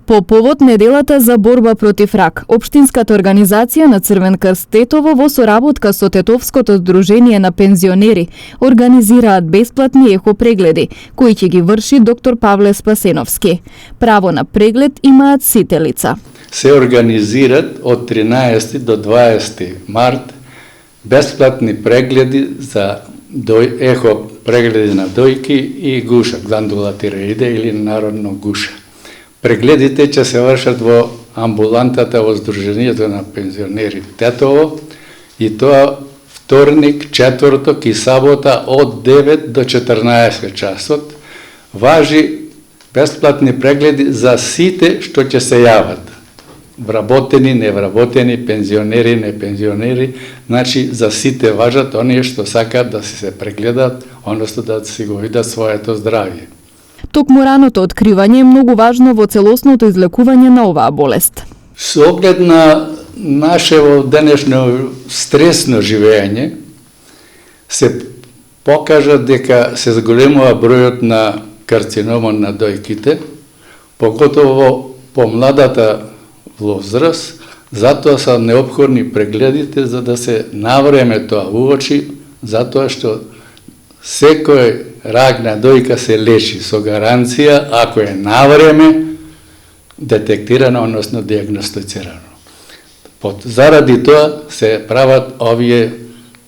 По повод неделата за борба против рак, Општинската организација на Црвен крст Тетово во соработка со Тетовското здружение на пензионери организираат бесплатни ехопрегледи, кои ќе ги врши доктор Павле Спасеновски. Право на преглед имаат сите лица. Се организират од 13 до 20 март бесплатни прегледи за ехо прегледи на дојки и гуша, гландула тиреиде или народно гуша. Прегледите ќе се вршат во амбулантата во Здруженијето на пензионери Тетово и тоа вторник, четврток и сабота од 9 до 14 часот. Важи бесплатни прегледи за сите што ќе се јават. Вработени, невработени, пензионери, непензионери, значи за сите важат оние што сакаат да се прегледат, односно да си го видат своето здравје. Токму раното откривање е многу важно во целосното излекување на оваа болест. Со оглед на нашето денешно стресно живење, се покажа дека се зголемува бројот на карцинома на дојките, поготово по младата возраст, затоа се неопходни прегледите за да се навреме тоа уочи, затоа што секој рак на дојка се лечи со гаранција ако е навреме детектирано, односно диагностицирано. Заради тоа се прават овие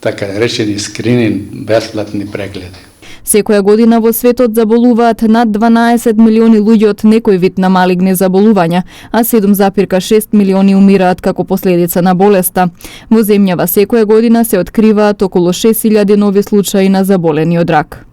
така наречени скрининг бесплатни прегледи. Секоја година во светот заболуваат над 12 милиони луѓе од некој вид на малигни заболувања, а 7,6 милиони умираат како последица на болеста. Во земјава секоја година се откриваат околу 6000 нови случаи на заболени од рак.